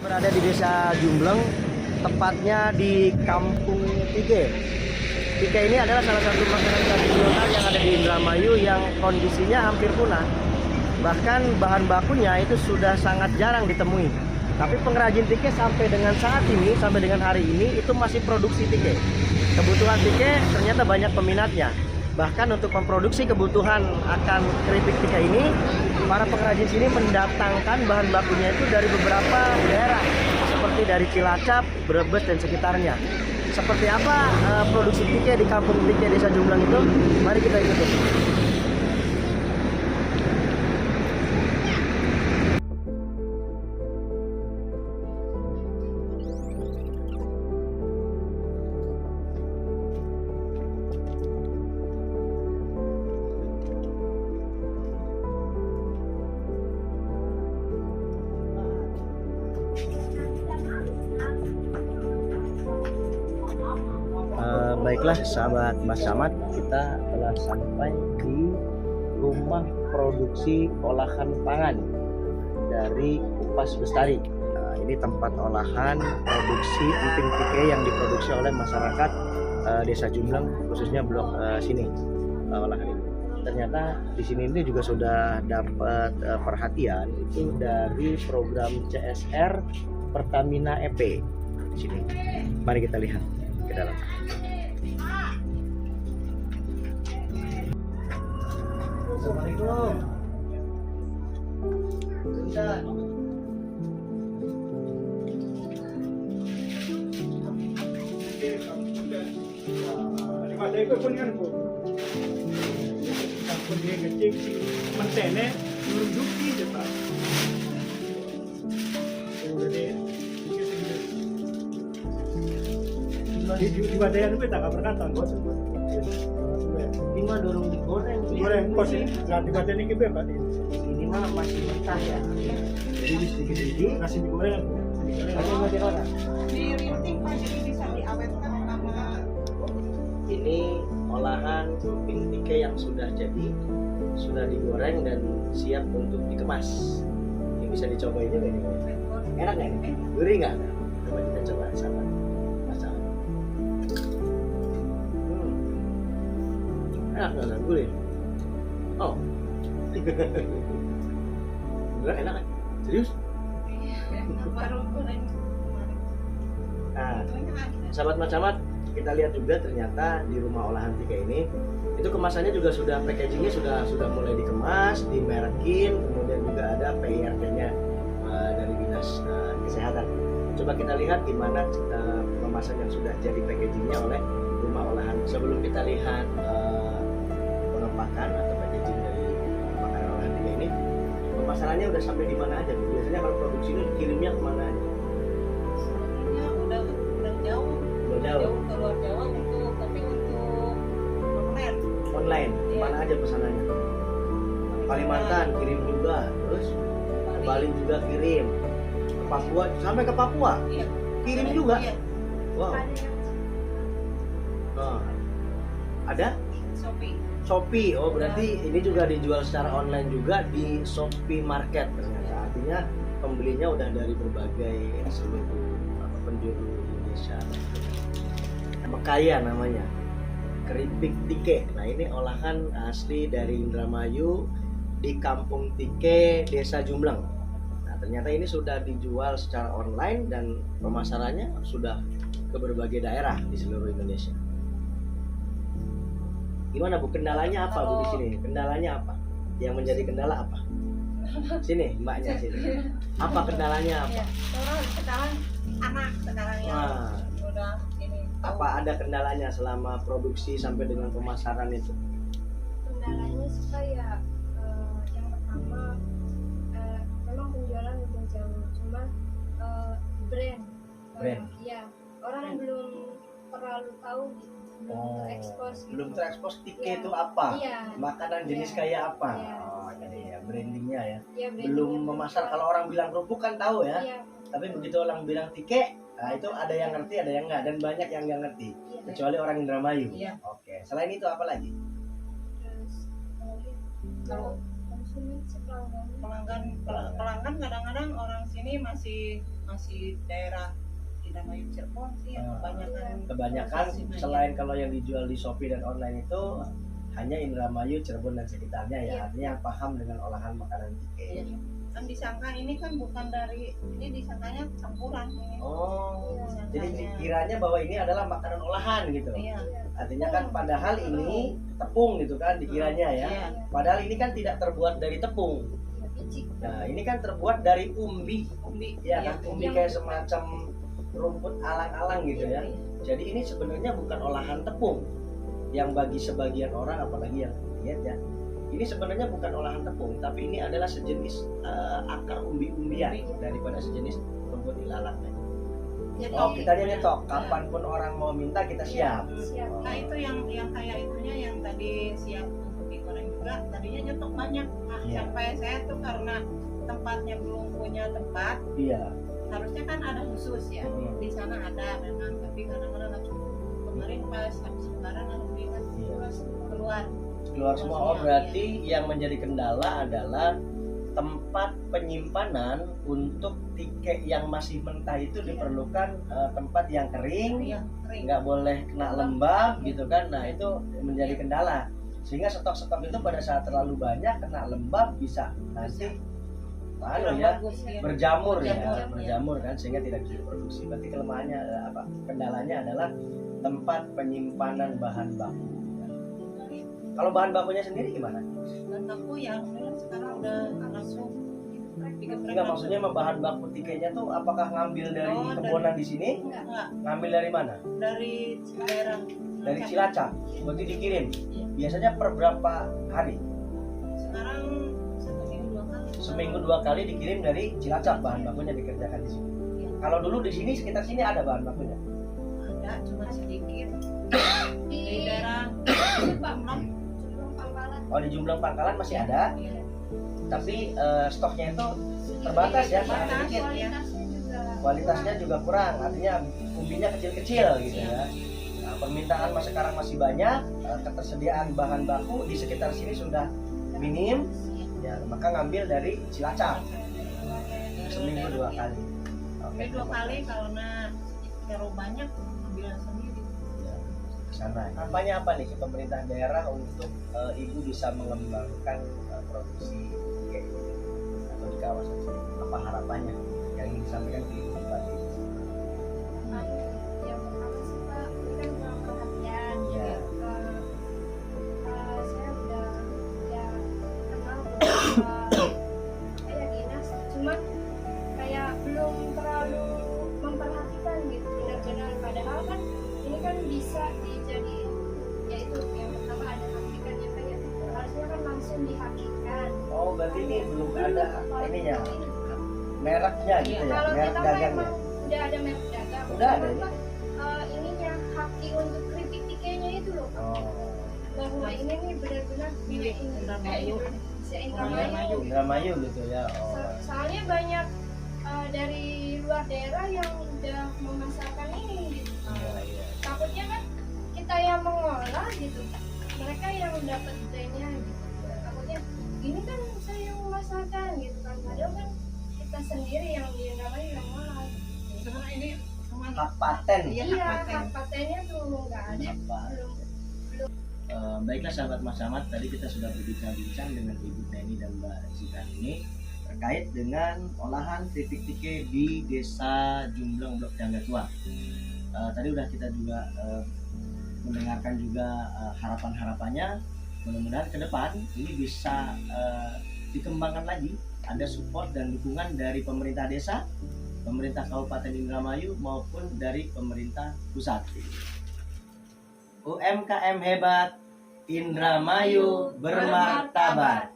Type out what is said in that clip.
Berada di Desa Jumbleng, tepatnya di Kampung Tike. Tike ini adalah salah satu makanan tradisional yang ada di Indramayu yang kondisinya hampir punah. Bahkan bahan bakunya itu sudah sangat jarang ditemui. Tapi pengrajin tike sampai dengan saat ini, sampai dengan hari ini itu masih produksi tike. Kebutuhan tike ternyata banyak peminatnya. Bahkan untuk memproduksi kebutuhan akan keripik tike ini, para pengrajin sini mendatangkan bahan bakunya itu dari beberapa daerah, seperti dari Cilacap, Brebes, dan sekitarnya. Seperti apa produksi tike di Kampung Tike Desa Jumbleng itu? Mari kita ikuti. Baiklah sahabat Mas Samad, kita telah sampai di rumah produksi olahan pangan dari Kupas Bestari. Nah, ini tempat olahan produksi emping tike yang diproduksi oleh masyarakat Desa Jumbleng, khususnya blok sini olahan ini. Ternyata di sini ini juga sudah dapat perhatian itu dari program CSR Pertamina EP di sini. Mari kita lihat ke dalam. Assalamualaikum. Bentar. Ada ikut pun kan bu. Pun dia kecil si mentene nunjuki je pak. Di badan itu tak berkata bos. Ini mah dorong digoreng. Goreng bos ini. Nah di badan ini pak. Ini mah masih mentah ya. Jadi sedikit-sedikit Nasi digoreng. masih masih rata. Di rinting pak, jadi bisa diawetkan sama. Ini olahan emping tike yang sudah jadi, sudah digoreng dan siap untuk dikemas. Ini bisa dicobain juga nih. Enak nggak ini? Gurih nggak? Coba kita coba sama masalah. Enak nggak? Gurih. Oh, bener enak kan? Serius? Baru goreng. Nah, sahabat macamat, kita lihat juga ternyata di rumah olahan tike ini itu kemasannya juga sudah, packagingnya sudah mulai dikemas, dimerkin, kemudian juga ada PIRT-nya dari dinas kesehatan. Coba kita lihat di mana kemasan yang sudah jadi packagingnya oleh rumah olahan. Sebelum kita lihat penampakan atau packaging dari makanan olahan tike ini, pemasarannya udah sampai di mana aja? Biasanya kalau produksi ini kirimnya kemana aja? Sebenarnya udah jauh. Jauh. Ke luar Jawa tapi untuk online. Online, Iya. mana aja pesanannya? Kalimantan kirim juga, terus ke Bali juga kirim, ke Papua sampai ke Papua Iya. kirim juga. Iya. Wow. Nah, ada Shopee. Shopee. Oh berarti ini juga dijual secara online juga di Shopee Market ternyata. Artinya pembelinya udah dari berbagai seluruh penjuru Indonesia. Mekaya namanya, keripik tike. Nah ini olahan asli dari Indramayu di Kampung Tike Desa Jumbleng. Nah ternyata ini sudah dijual secara online dan pemasarannya sudah ke berbagai daerah di seluruh Indonesia. Gimana Bu, kendalanya apa Bu di sini? Kendalanya apa? Yang menjadi kendala apa? Sini mbaknya sini. Apa kendalanya apa? Iya. Sekarang anak sekarang yang Wah. udah ini. Apa ada kendalanya selama produksi sampai dengan pemasaran itu? Kendalanya sih kayak yang pertama memang penjualan udah jauh, cuma brand. Iya, orang belum terlalu tahu gitu, belum terekspos gitu. Belum terekspos tike Iya. itu apa? Iya. Makanan jenis Iya. kayak apa? Iya. Oh, jadi ya brandingnya ya. Iya, Belum brandingnya memasar. belum Kalau orang bilang kerupuk kan tahu ya. Iya, Tapi begitu orang bilang tike, nah itu ada yang ngerti, ada yang enggak, dan banyak yang nggak ngerti. iya. Kecuali orang Indramayu. Iya. Oke. Selain itu apa lagi? Terus Kalau dokumen si pelanggan. pelanggan kadang-kadang orang sini masih daerah Indramayu Cirebon sih yang Kebanyakan posisinya, selain kalau yang dijual di Shopee dan online itu hanya Indramayu, Cirebon dan sekitarnya ya, Iya. artinya yang paham dengan olahan makanan tike. Iya. Kan disangka ini kan bukan dari ini, disangkanya campuran ini. Oh, Disangkanya. jadi kiranya bahwa ini adalah makanan olahan gitu. Iya. Artinya kan padahal ini tepung gitu kan dikiranya ya. Iya. Padahal ini kan tidak terbuat dari tepung. Ya, biji. Nah, ini kan terbuat dari umbi. Umbi. Ya kan, umbi Yang- kayak semacam rumput alang-alang gitu ya. Iya. Jadi ini sebenarnya bukan olahan tepung. Yang bagi sebagian orang, apalagi yang diet ya, ini sebenarnya bukan olahan tepung, tapi ini adalah sejenis akar umbi-umbian daripada sejenis rumput ilalang. Jadi, Oh, kita nyetok, kapanpun orang mau minta kita siap. Siap. Nah itu yang kayak itunya yang tadi siap untuk digoreng juga, tadinya nyetok banyak. Nah Iya. sampai saya tuh karena tempatnya belum punya tempat, Iya. harusnya kan ada khusus ya. Di sana ada memang, tapi kadang-kadang nggak cukup. Kemarin pas habis lebaran alhamdulillah Iya. keluar. Keluar semua. Oh, berarti yang menjadi kendala adalah tempat penyimpanan untuk tike yang masih mentah itu diperlukan tempat yang kering, Iya, kering. nggak boleh kena lembab gitu kan. Nah itu menjadi kendala, sehingga stok-stok itu pada saat terlalu banyak kena lembab bisa nanti Kurang ya bagus ya. berjamur ya, Berjamur, berjamur kan, sehingga tidak bisa diproduksi. Berarti kelemahannya adalah apa? Kendalanya adalah tempat penyimpanan bahan baku. Kalau bahan bakunya sendiri gimana? Dan aku ya alhamdulillah sekarang udah langsung digeprek. Enggak, maksudnya bahan baku tikenya tuh apakah ngambil dari Oh, kebonan di sini? Enggak, Ngambil dari mana? dari daerah Dari Cilacap. Berarti dikirim. Iya. Biasanya per berapa hari? Sekarang 1 minggu 2 kali. Seminggu 2 kali dikirim dari Cilacap, bahan bakunya dikerjakan di sini. Iya. Kalau dulu di sini sekitar sini ada bahan bakunya. Ada cuma sedikit di Di daerah Jumlah Pangkalan. Oh, di Jumblang Pangkalan masih ada, Iya. tapi stoknya itu terbatas ya, sangat Terbatas. sedikit. Kualitasnya juga. Kualitasnya juga kurang, artinya umbinya kecil-kecil gitu ya. Nah, permintaan sekarang masih banyak, ketersediaan bahan baku di sekitar sini sudah minim, ya maka ngambil dari Cilacap seminggu 2 kali. Oke, Seminggu 2 kali karena terlalu banyak ambil sendiri. ya, ke sana. Kampanye apa nih ke pemerintah daerah untuk ibu bisa mengembangkan produksi kayak gitu atau di kawasan sini? Apa harapannya yang ingin disampaikan ke ibu bupati? Yang pertama sih Pak, ini kan kurang perhatian. Iya. Saya udah ya kenal beberapa kayak dinas, cuman kayak belum terlalu memperhatikan gitu benar-benar. Padahal kan ini kan bisa dijadiin, yaitu yang pertama ada hakikannya kayak gitu. Harusnya kan langsung dihakikan. Oh, berarti ini belum ada ininya, mereknya gitu ya, Kalau merek kita dagangnya. memang udah ada merek dagang, Udah ada cuman, Pak, ininya haki untuk keripik tikenya itu loh, Oh, bahwa ini nih benar-benar Milik ini Indramayu. bisa Indramayu. Indramayu. Indramayu gitu ya. Oh. Soalnya banyak dari luar daerah yang udah memasarkan ini gitu. Iya, iya. Takutnya kan kita yang mengolah gitu, mereka yang dapat brandnya gitu. Takutnya ini kan saya yang memasarkan gitu kan, padahal kan kita sendiri yang di Indramayu yang mahal. Sebenarnya ini cuma Hak paten. Iya, Iya, hak paten. hak patennya tuh nggak ada. Apa? Belum. Baiklah sahabat Mas Ahmad, tadi kita sudah berbincang-bincang dengan Ibu Neni dan Mbak Zita ini terkait dengan olahan keripik tike di Desa Jumblang Blok Jangga Tua. Tadi udah kita juga mendengarkan juga harapan-harapannya. Mudah-mudahan ke depan ini bisa dikembangkan lagi, ada support dan dukungan dari pemerintah desa, pemerintah Kabupaten Indramayu maupun dari pemerintah pusat. UMKM hebat, Indramayu bermartabat.